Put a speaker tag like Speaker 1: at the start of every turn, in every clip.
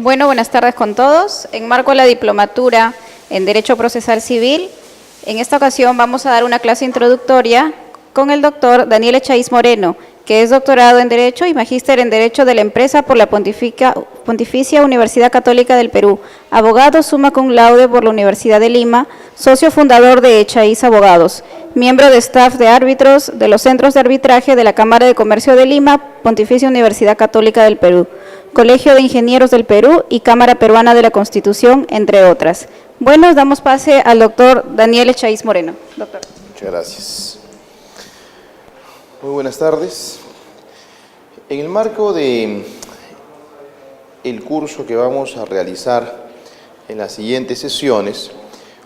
Speaker 1: Bueno, buenas tardes con todos. En marco de la diplomatura en Derecho Procesal Civil, en esta ocasión vamos a dar una clase introductoria con el doctor Daniel Echaíz Moreno, que es doctorado en Derecho y magíster en Derecho de la Empresa por la Pontificia Universidad Católica del Perú, abogado summa cum laude por la Universidad de Lima, socio fundador de Echaíz Abogados, miembro de staff de árbitros de los centros de arbitraje de la Cámara de Comercio de Lima, Pontificia Universidad Católica del Perú, Colegio de Ingenieros del Perú y Cámara Peruana de la Constitución, entre otras. Bueno, damos pase al doctor Daniel Echaíz Moreno. Doctor.
Speaker 2: Muchas gracias. Muy buenas tardes. En el marco de el curso que vamos a realizar en las siguientes sesiones,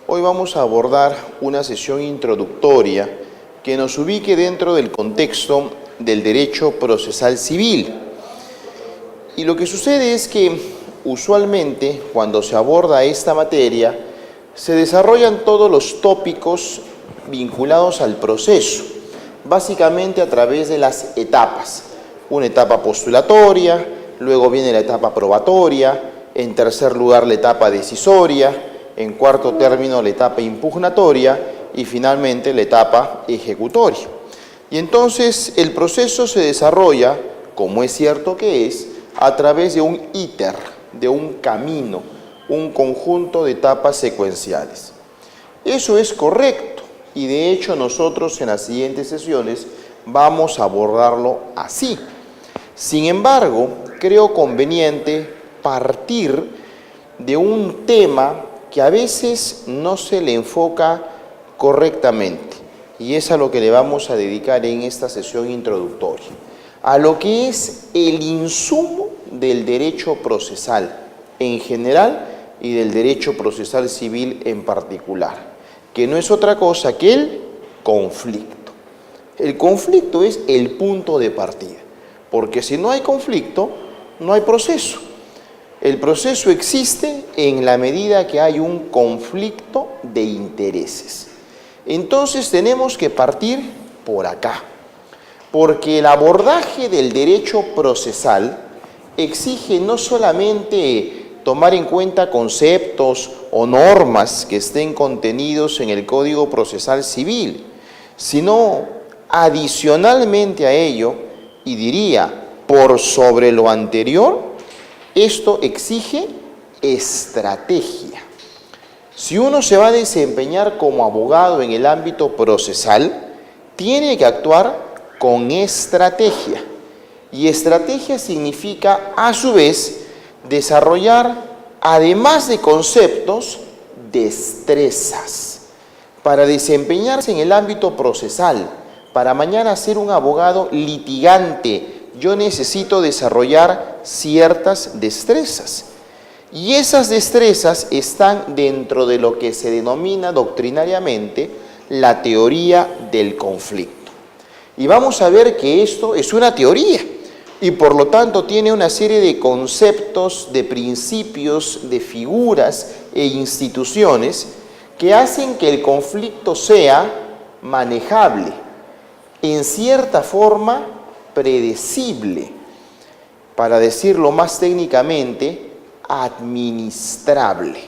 Speaker 2: hoy vamos a abordar una sesión introductoria que nos ubique dentro del contexto del derecho procesal civil. Y lo que sucede es que usualmente cuando se aborda esta materia se desarrollan todos los tópicos vinculados al proceso, básicamente a través de las etapas. Una etapa postulatoria, luego viene la etapa probatoria, en tercer lugar la etapa decisoria, en cuarto término la etapa impugnatoria y finalmente la etapa ejecutoria. Y entonces el proceso se desarrolla, como es cierto que es, a través de un íter, de un camino, un conjunto de etapas secuenciales. Eso es correcto y de hecho nosotros en las siguientes sesiones vamos a abordarlo así. Sin embargo, creo conveniente partir de un tema que a veces no se le enfoca correctamente y es a lo que le vamos a dedicar en esta sesión introductoria, a lo que es el insumo del derecho procesal en general y del derecho procesal civil en particular, que no es otra cosa que el conflicto. El conflicto es el punto de partida, porque si no hay conflicto, no hay proceso. El proceso existe en la medida que hay un conflicto de intereses. Entonces tenemos que partir por acá, porque el abordaje del derecho procesal exige no solamente tomar en cuenta conceptos o normas que estén contenidos en el Código Procesal Civil, sino adicionalmente a ello, y diría por sobre lo anterior, esto exige estrategia. Si uno se va a desempeñar como abogado en el ámbito procesal, tiene que actuar con estrategia. Y estrategia significa, a su vez, desarrollar, además de conceptos, destrezas. Para desempeñarse en el ámbito procesal, para mañana ser un abogado litigante, yo necesito desarrollar ciertas destrezas. Y esas destrezas están dentro de lo que se denomina doctrinariamente la teoría del conflicto. Y vamos a ver que esto es una teoría y por lo tanto tiene una serie de conceptos, de principios, de figuras e instituciones que hacen que el conflicto sea manejable, en cierta forma predecible, para decirlo más técnicamente, administrable.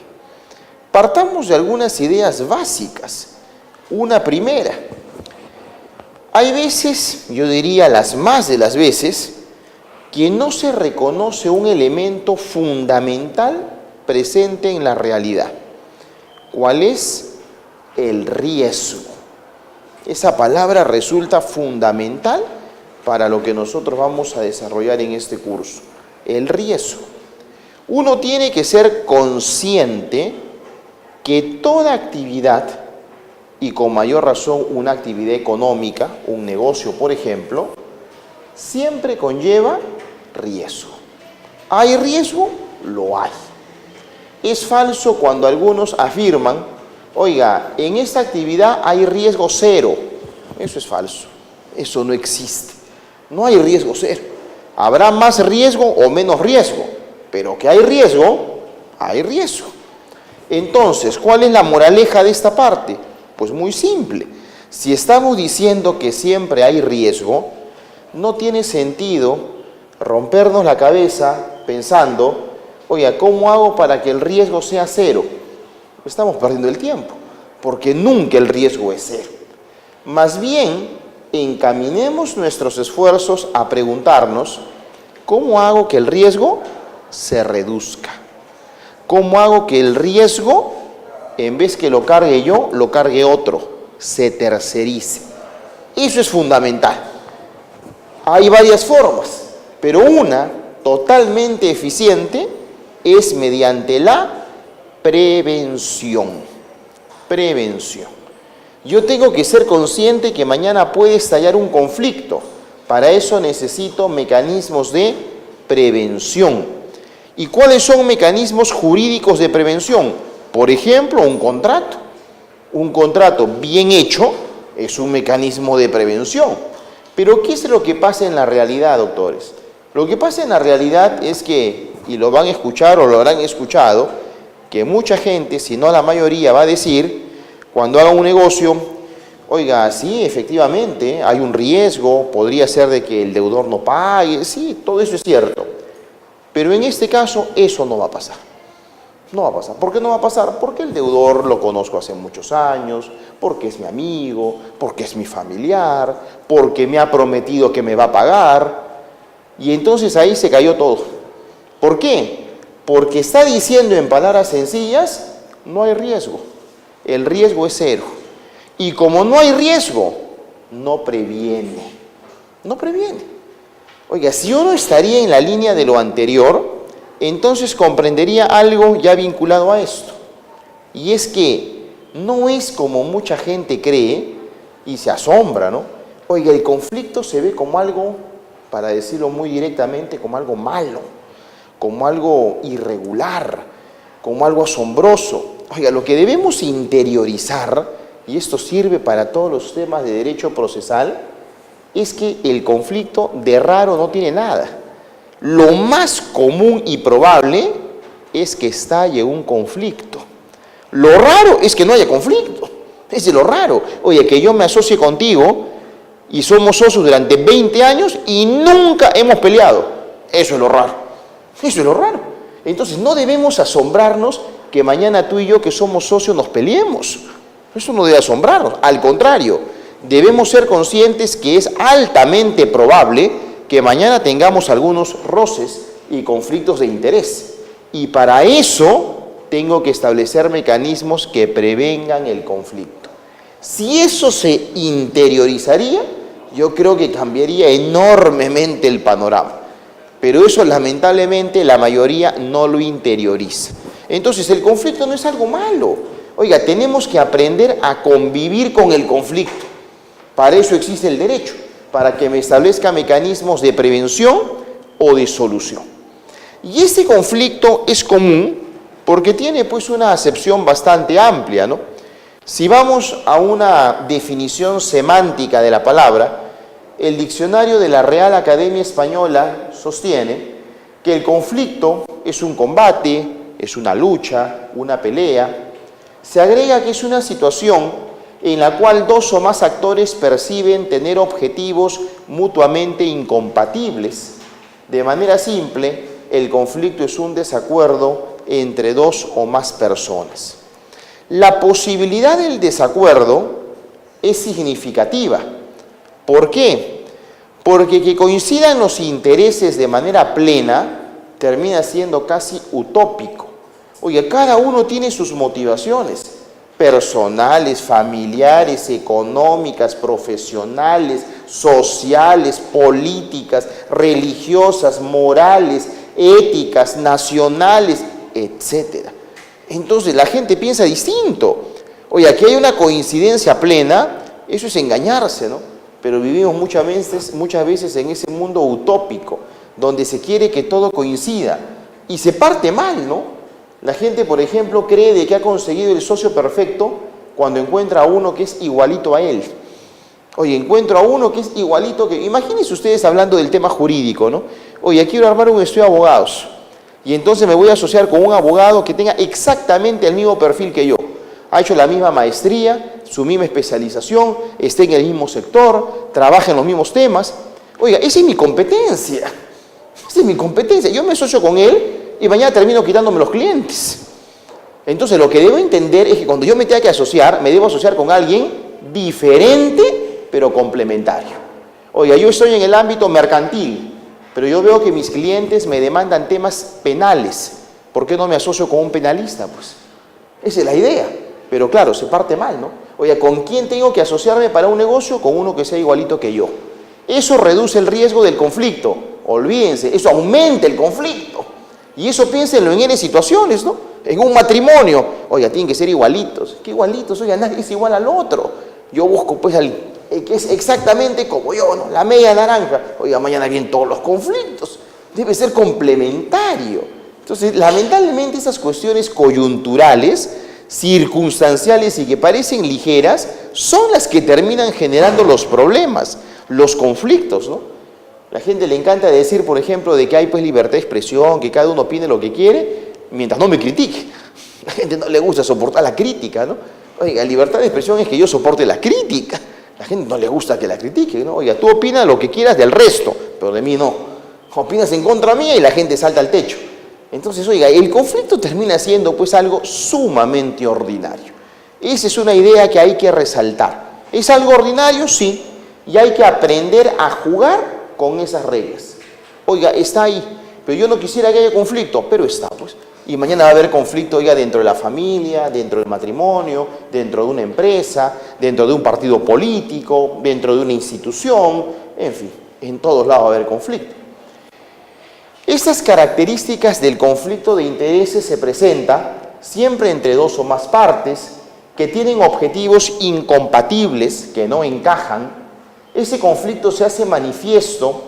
Speaker 2: Partamos de algunas ideas básicas. Una primera, hay veces, yo diría las más de las veces, que no se reconoce un elemento fundamental presente en la realidad. ¿Cuál es? El riesgo. Esa palabra resulta fundamental para lo que nosotros vamos a desarrollar en este curso. El riesgo. Uno tiene que ser consciente que toda actividad, y con mayor razón una actividad económica, un negocio por ejemplo, siempre conlleva riesgo. ¿Hay riesgo? Lo hay. Es falso cuando algunos afirman, oiga, en esta actividad hay riesgo cero. Eso es falso. Eso no existe. No hay riesgo cero. Habrá más riesgo o menos riesgo, pero que hay riesgo, hay riesgo. Entonces, ¿cuál es la moraleja de esta parte? Pues muy simple. Si estamos diciendo que siempre hay riesgo, no tiene sentido rompernos la cabeza pensando oiga, ¿cómo hago para que el riesgo sea cero? Estamos perdiendo el tiempo, porque nunca el riesgo es cero. Más bien, encaminemos nuestros esfuerzos a preguntarnos, ¿cómo hago que el riesgo se reduzca? ¿Cómo hago que el riesgo, en vez que lo cargue yo, lo cargue otro, se tercerice? Eso es fundamental. Hay varias formas, pero una totalmente eficiente es mediante la prevención. Prevención. Yo tengo que ser consciente que mañana puede estallar un conflicto. Para eso necesito mecanismos de prevención. ¿Y cuáles son mecanismos jurídicos de prevención? Por ejemplo, un contrato. Un contrato bien hecho es un mecanismo de prevención. Pero ¿qué es lo que pasa en la realidad, doctores? Lo que pasa en la realidad es que, y lo van a escuchar o lo habrán escuchado, que mucha gente, si no la mayoría, va a decir, cuando haga un negocio, oiga, sí, efectivamente, hay un riesgo, podría ser de que el deudor no pague, sí, todo eso es cierto. Pero en este caso, eso no va a pasar. No va a pasar. ¿Por qué no va a pasar? Porque el deudor lo conozco hace muchos años, porque es mi amigo, porque es mi familiar, porque me ha prometido que me va a pagar. Y entonces ahí se cayó todo. ¿Por qué? Porque está diciendo en palabras sencillas, no hay riesgo. El riesgo es cero. Y como no hay riesgo, no previene. No previene. Oiga, si uno estaría en la línea de lo anterior, entonces comprendería algo ya vinculado a esto. Y es que no es como mucha gente cree y se asombra, ¿no? Oiga, el conflicto se ve como algo, para decirlo muy directamente, como algo malo, como algo irregular, como algo asombroso. Oiga, lo que debemos interiorizar, y esto sirve para todos los temas de derecho procesal, es que el conflicto de raro no tiene nada. Lo más común y probable es que estalle un conflicto. Lo raro es que no haya conflicto. Es de lo raro. Oye, que yo me asocie contigo y somos socios durante 20 años y nunca hemos peleado. Eso es lo raro. Eso es lo raro. Entonces no debemos asombrarnos que mañana tú y yo que somos socios nos peleemos. Eso no debe asombrarnos. Al contrario, debemos ser conscientes que es altamente probable que mañana tengamos algunos roces y conflictos de interés. Y para eso tengo que establecer mecanismos que prevengan el conflicto. Si eso se interiorizaría, yo creo que cambiaría enormemente el panorama. Pero eso lamentablemente la mayoría no lo interioriza. Entonces el conflicto no es algo malo. Oiga, tenemos que aprender a convivir con el conflicto. Para eso existe el derecho, para que me establezca mecanismos de prevención o de solución. Y este conflicto es común porque tiene pues una acepción bastante amplia, ¿no? Si vamos a una definición semántica de la palabra, el diccionario de la Real Academia Española sostiene que el conflicto es un combate, es una lucha, una pelea. Se agrega que es una situación en la cual dos o más actores perciben tener objetivos mutuamente incompatibles. De manera simple, el conflicto es un desacuerdo entre dos o más personas. La posibilidad del desacuerdo es significativa. ¿Por qué? Porque que coincidan los intereses de manera plena termina siendo casi utópico. Oye, cada uno tiene sus motivaciones personales, familiares, económicas, profesionales, sociales, políticas, religiosas, morales, éticas, nacionales, etc. Entonces la gente piensa distinto. Oye, aquí hay una coincidencia plena, eso es engañarse, ¿no? Pero vivimos muchas veces en ese mundo utópico, donde se quiere que todo coincida y se parte mal, ¿no? La gente, por ejemplo, cree de que ha conseguido el socio perfecto cuando encuentra a uno que es igualito a él. Oye, encuentro a uno que es igualito que... Imagínense ustedes hablando del tema jurídico, ¿no? Oye, quiero armar un estudio de abogados y entonces me voy a asociar con un abogado que tenga exactamente el mismo perfil que yo. Ha hecho la misma maestría, su misma especialización, está en el mismo sector, trabaja en los mismos temas. Oiga, esa es mi competencia. Esa es mi competencia. Yo me asocio con él y mañana termino quitándome los clientes. Entonces lo que debo entender es que cuando yo me tenga que asociar, me debo asociar con alguien diferente, pero complementario. Oiga, yo estoy en el ámbito mercantil, pero yo veo que mis clientes me demandan temas penales. ¿Por qué no me asocio con un penalista? Pues esa es la idea. Pero claro, se parte mal, ¿no? Oiga, ¿con quién tengo que asociarme para un negocio? Con uno que sea igualito que yo. Eso reduce el riesgo del conflicto. Olvídense, eso aumenta el conflicto. Y eso piénsenlo en N situaciones, ¿no? En un matrimonio, oiga, tienen que ser igualitos. ¿Qué igualitos? Oiga, nadie es igual al otro. Yo busco pues al que es exactamente como yo, ¿no? La media naranja. Oiga, mañana vienen todos los conflictos. Debe ser complementario. Entonces, lamentablemente esas cuestiones coyunturales, circunstanciales y que parecen ligeras, son las que terminan generando los problemas, los conflictos, ¿no? La gente le encanta decir, por ejemplo, de que hay pues libertad de expresión, que cada uno opine lo que quiere, mientras no me critique. A la gente no le gusta soportar la crítica, ¿no? Oiga, libertad de expresión es que yo soporte la crítica. A la gente no le gusta que la critique, ¿no? Oiga, tú opinas lo que quieras del resto, pero de mí no. Opinas en contra mía y la gente salta al techo. Entonces, oiga, el conflicto termina siendo pues algo sumamente ordinario. Esa es una idea que hay que resaltar. ¿Es algo ordinario? Sí. Y hay que aprender a jugar con esas reglas. Oiga, está ahí, pero yo no quisiera que haya conflicto, pero está, pues. Y mañana va a haber conflicto, oiga, dentro de la familia, dentro del matrimonio, dentro de una empresa, dentro de un partido político, dentro de una institución, en fin, en todos lados va a haber conflicto. Estas características del conflicto de intereses se presentan siempre entre dos o más partes que tienen objetivos incompatibles, que no encajan. Ese conflicto se hace manifiesto,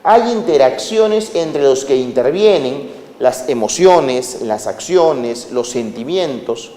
Speaker 2: hay interacciones entre los que intervienen, las emociones, las acciones, los sentimientos.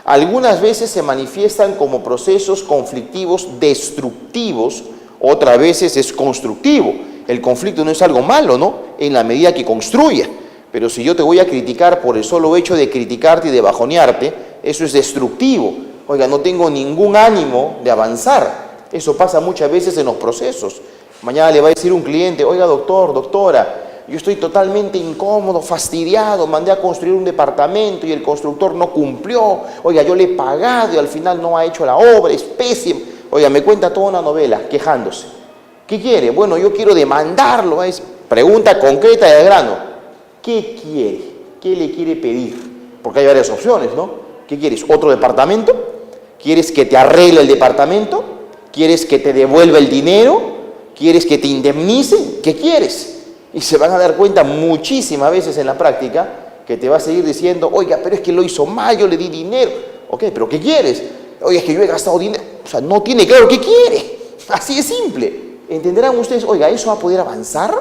Speaker 2: Algunas veces se manifiestan como procesos conflictivos destructivos, otras veces es constructivo. El conflicto no es algo malo, ¿no? En la medida que construya. Pero si yo te voy a criticar por el solo hecho de criticarte y de bajonearte, eso es destructivo. Oiga, no tengo ningún ánimo de avanzar. Eso pasa muchas veces en los procesos. Mañana le va a decir un cliente, oiga, doctor, doctora, yo estoy totalmente incómodo, fastidiado, mandé a construir un departamento y el constructor no cumplió. Oiga, yo le he pagado y al final no ha hecho la obra, es pésimo. Oiga, me cuenta toda una novela quejándose. ¿Qué quiere? Bueno, yo quiero demandarlo. Es pregunta concreta y al grano. ¿Qué quiere? ¿Qué le quiere pedir? Porque hay varias opciones, ¿no? ¿Qué quieres? ¿Otro departamento? ¿Quieres que te arregle el departamento? ¿Quieres que te devuelva el dinero? ¿Quieres que te indemnicen? ¿Qué quieres? Y se van a dar cuenta muchísimas veces en la práctica que te va a seguir diciendo, oiga, pero es que lo hizo mal, yo le di dinero. Ok, pero ¿qué quieres? Oiga, es que yo he gastado dinero. O sea, no tiene claro qué quiere. Así de simple. ¿Entenderán ustedes? Oiga, ¿eso va a poder avanzar?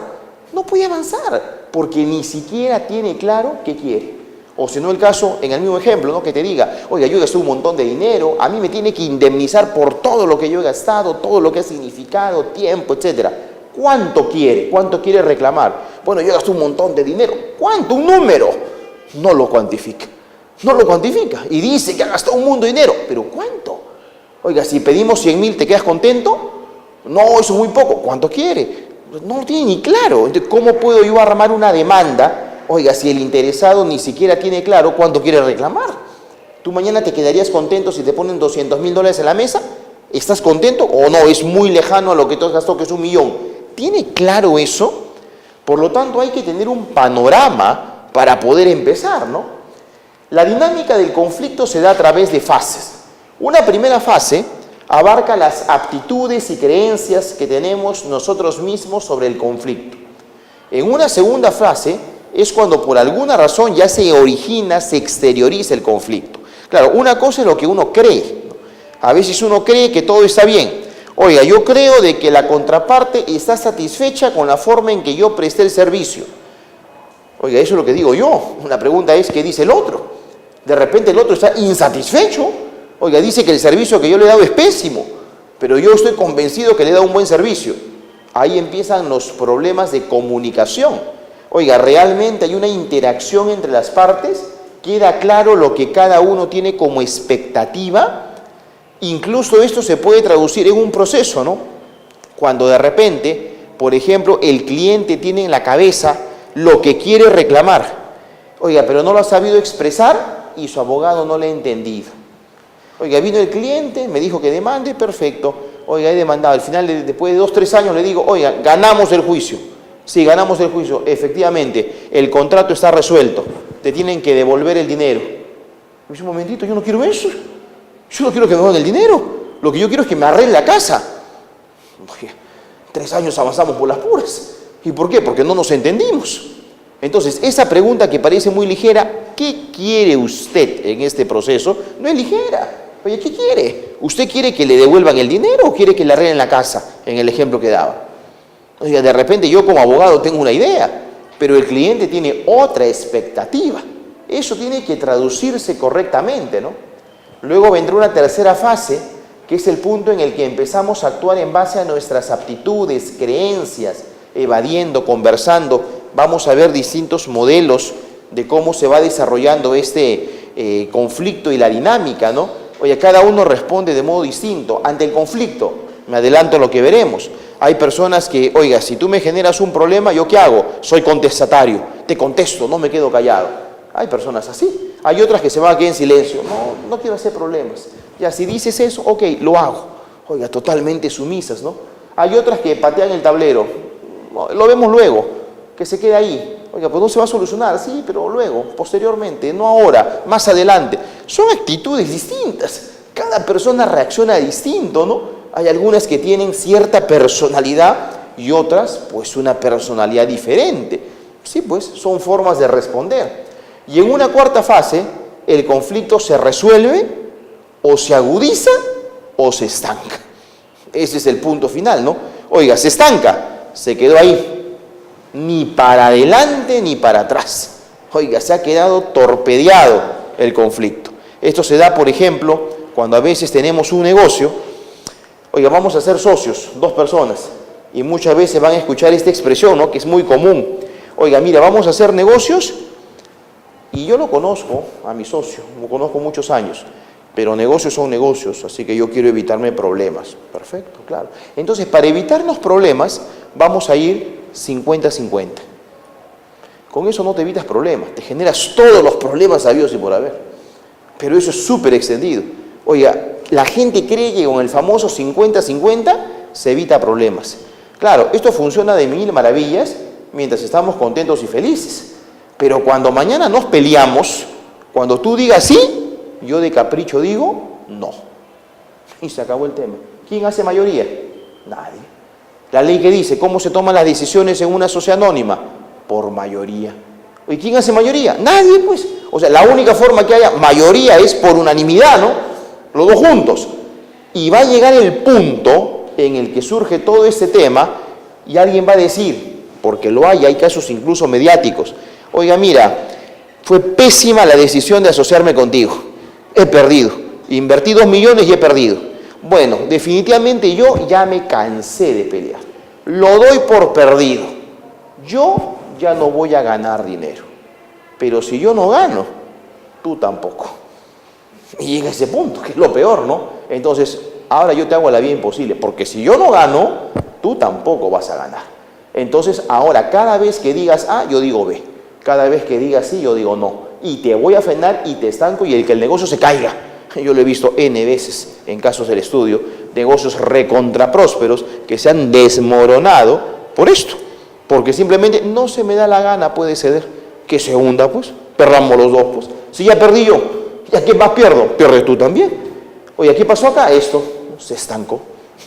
Speaker 2: No puede avanzar, porque ni siquiera tiene claro qué quiere. O si no el caso, en el mismo ejemplo, ¿no? Que te diga, oiga, yo gasté un montón de dinero, a mí me tiene que indemnizar por todo lo que yo he gastado, todo lo que ha significado, tiempo, etcétera. ¿Cuánto quiere? ¿Cuánto quiere reclamar? Bueno, yo gasté un montón de dinero. ¿Cuánto? Un número. No lo cuantifica. No lo cuantifica. Y dice que ha gastado un mundo de dinero. ¿Pero cuánto? Oiga, si pedimos 100.000, ¿te quedas contento? No, eso es muy poco. ¿Cuánto quiere? No lo tiene ni claro. Entonces, ¿cómo puedo yo armar una demanda? Oiga, si el interesado ni siquiera tiene claro cuánto quiere reclamar. ¿Tú mañana te quedarías contento si te ponen $200.000 en la mesa? ¿Estás contento o no? Es muy lejano a lo que tú has gastado, que es 1.000.000. ¿Tiene claro eso? Por lo tanto, hay que tener un panorama para poder empezar, ¿no? La dinámica del conflicto se da a través de fases. Una primera fase abarca las aptitudes y creencias que tenemos nosotros mismos sobre el conflicto. En una segunda fase es cuando por alguna razón ya se origina, se exterioriza el conflicto. Claro, una cosa es lo que uno cree, ¿no? A veces uno cree que todo está bien. Oiga, yo creo de que la contraparte está satisfecha con la forma en que yo presté el servicio. Oiga, eso es lo que digo yo. La pregunta es, ¿qué dice el otro? De repente el otro está insatisfecho. Oiga, dice que el servicio que yo le he dado es pésimo, pero yo estoy convencido que le he dado un buen servicio. Ahí empiezan los problemas de comunicación. Oiga, realmente hay una interacción entre las partes, queda claro lo que cada uno tiene como expectativa. Incluso esto se puede traducir en un proceso, ¿no? Cuando de repente, por ejemplo, el cliente tiene en la cabeza lo que quiere reclamar Oiga, pero no lo ha sabido expresar y su abogado no le ha entendido. Oiga, vino el cliente, me dijo que demande, perfecto. Oiga, he demandado. Al final, después de 2 o 3 años, le digo, oiga, ganamos el juicio. Sí, ganamos el juicio. Efectivamente, el contrato está resuelto. Te tienen que devolver el dinero. Me dice, un momentito, yo no quiero eso. Yo no quiero que me devuelvan el dinero. Lo que yo quiero es que me arregle la casa. Oiga, 3 años avanzamos por las puras. ¿Y por qué? Porque no nos entendimos. Entonces, esa pregunta que parece muy ligera, ¿qué quiere usted en este proceso? No es ligera. Oye, ¿qué quiere? ¿Usted quiere que le devuelvan el dinero o quiere que le arreglen la casa? En el ejemplo que daba. Oiga, de repente yo como abogado tengo una idea, pero el cliente tiene otra expectativa. Eso tiene que traducirse correctamente, ¿no? Luego vendrá una tercera fase, que es el punto en el que empezamos a actuar en base a nuestras aptitudes, creencias, evadiendo, conversando. Vamos a ver distintos modelos de cómo se va desarrollando este conflicto y la dinámica, ¿no? Oye, cada uno responde de modo distinto. Ante el conflicto, me adelanto a lo que veremos. Hay personas que, oiga, si tú me generas un problema, ¿yo qué hago? Soy contestatario, te contesto, no me quedo callado. Hay personas así. Hay otras que se van aquí en silencio. No quiero hacer problemas. Ya, si dices eso, ok, lo hago. Oiga, totalmente sumisas, ¿no? Hay otras que patean el tablero. Lo vemos luego, que se queda ahí. Oiga, pues no se va a solucionar, sí, pero luego, posteriormente, no ahora, más adelante. Son actitudes distintas. Cada persona reacciona distinto, ¿no? Hay algunas que tienen cierta personalidad y otras, pues, una personalidad diferente. Sí, pues, son formas de responder. Y en una cuarta fase, el conflicto se resuelve o se agudiza o se estanca. Ese es el punto final, ¿no? Oiga, se estanca, se quedó ahí. Ni para adelante ni para atrás. Oiga, se ha quedado torpedeado el conflicto. Esto se da, por ejemplo, cuando a veces tenemos un negocio. Oiga, vamos a ser socios, 2 personas, y muchas veces van a escuchar esta expresión, ¿no? Que es muy común. Oiga, mira, vamos a hacer negocios, y yo lo conozco a mi socio, lo conozco muchos años, pero negocios son negocios, así que yo quiero evitarme problemas. Perfecto, claro. Entonces, para evitarnos problemas, vamos a ir 50-50. Con eso no te evitas problemas, te generas todos los problemas habidos y por haber. Pero eso es súper extendido. Oiga, la gente cree que con el famoso 50-50 se evita problemas. Claro, esto funciona de mil maravillas mientras estamos contentos y felices. Pero cuando mañana nos peleamos, cuando tú digas sí, yo de capricho digo no. Y se acabó el tema. ¿Quién hace mayoría? Nadie. La ley que dice cómo se toman las decisiones en una sociedad anónima, por mayoría. ¿Y quién hace mayoría? Nadie, pues. O sea, la única forma que haya mayoría es por unanimidad, ¿no? Los dos juntos. Y va a llegar el punto en el que surge todo este tema y alguien va a decir, porque lo hay casos incluso mediáticos, oiga, mira, fue pésima la decisión de asociarme contigo. He perdido. Invertí 2 millones y he perdido. Bueno, definitivamente yo ya me cansé de pelear. Lo doy por perdido. Yo ya no voy a ganar dinero. Pero si yo no gano, tú tampoco. Y llega ese punto, que es lo peor, ¿no? Entonces, ahora yo te hago la vida imposible, porque si yo no gano, tú tampoco vas a ganar. Entonces, ahora, cada vez que digas A, yo digo B. Cada vez que digas sí, yo digo no. Y te voy a frenar y te estanco y que el negocio se caiga. Yo lo he visto N veces en casos del estudio, negocios recontraprósperos que se han desmoronado por esto. Porque simplemente no se me da la gana, puede ceder. Que se hunda, pues. Perdamos los dos, pues. Si ya perdí yo, ¿ya qué más pierdo? Pierdes tú también. Oye, ¿qué pasó acá? Esto se estancó.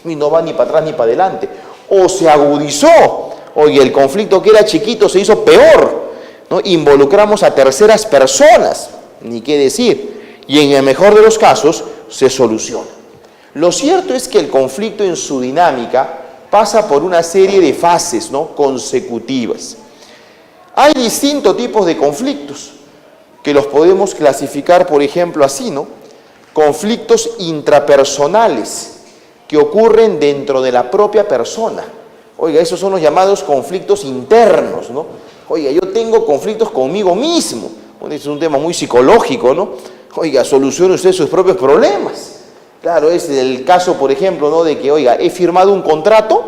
Speaker 2: Y no va ni para atrás ni para adelante. O se agudizó. Oye, el conflicto que era chiquito se hizo peor, ¿no? Involucramos a terceras personas, ni qué decir. Y en el mejor de los casos, se soluciona. Lo cierto es que el conflicto en su dinámica pasa por una serie de fases, ¿no? Consecutivas. Hay distintos tipos de conflictos que los podemos clasificar, por ejemplo, así, ¿no? Conflictos intrapersonales que ocurren dentro de la propia persona. Oiga, esos son los llamados conflictos internos, ¿no? Oiga, yo tengo conflictos conmigo mismo. Bueno, es un tema muy psicológico, ¿no? Oiga, solucione usted sus propios problemas. Claro, es el caso, por ejemplo, ¿no? De que, oiga, he firmado un contrato,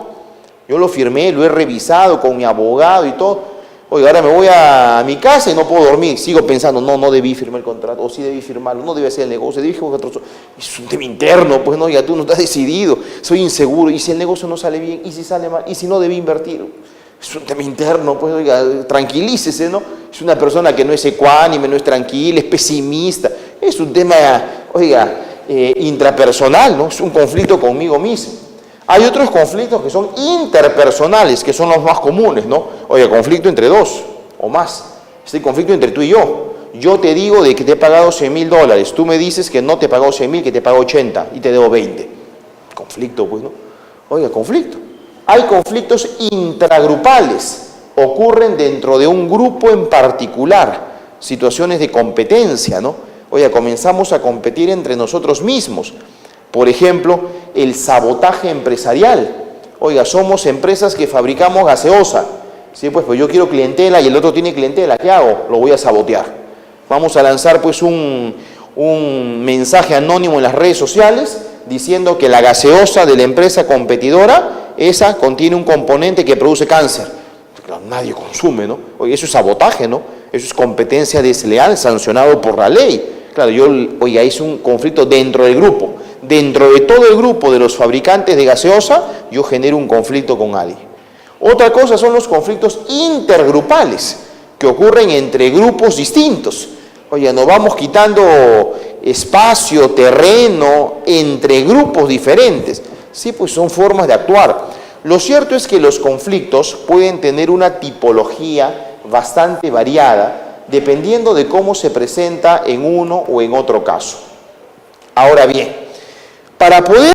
Speaker 2: yo lo firmé, lo he revisado con mi abogado y todo, Oiga, ahora me voy a mi casa y no puedo dormir. Sigo pensando, no debí firmar el contrato, o sí debí firmarlo, no debe hacer el negocio, debí firmar otro. Es un tema interno, pues no, ya tú no estás decidido, soy inseguro, y si el negocio no sale bien, y si sale mal, y si no debí invertir. Es un tema interno, pues oiga, tranquilícese, ¿no? Es una persona que no es ecuánime, no es tranquila, es pesimista. Es un tema, oiga, intrapersonal, ¿no? Es un conflicto conmigo mismo. Hay otros conflictos que son interpersonales, que son los más comunes, ¿no? Oye, conflicto entre dos o más. Este conflicto entre tú y yo. Yo te digo de que te he pagado $100.000. Tú me dices que no te he pagado 100.000, que te he pagado 80 y te debo 20. Conflicto, pues, ¿no? Oiga, conflicto. Hay conflictos intragrupales. Ocurren dentro de un grupo en particular. Situaciones de competencia, ¿no? Oiga, comenzamos a competir entre nosotros mismos. Por ejemplo, el sabotaje empresarial. Oiga, somos empresas que fabricamos gaseosa. Sí, pues yo quiero clientela y el otro tiene clientela. ¿Qué hago? Lo voy a sabotear. Vamos a lanzar pues un mensaje anónimo en las redes sociales diciendo que la gaseosa de la empresa competidora, esa contiene un componente que produce cáncer. Claro, nadie consume, ¿no? Oiga, eso es sabotaje, ¿no? Eso es competencia desleal sancionado por la ley. Claro, oiga, es un conflicto dentro del grupo. Dentro de todo el grupo de los fabricantes de gaseosa, yo genero un conflicto con alguien. Otra cosa son los conflictos intergrupales, que ocurren entre grupos distintos. Oye, nos vamos quitando espacio, terreno, entre grupos diferentes. Sí, pues son formas de actuar. Lo cierto es que los conflictos pueden tener una tipología bastante variada, dependiendo de cómo se presenta en uno o en otro caso. Ahora bien, para poder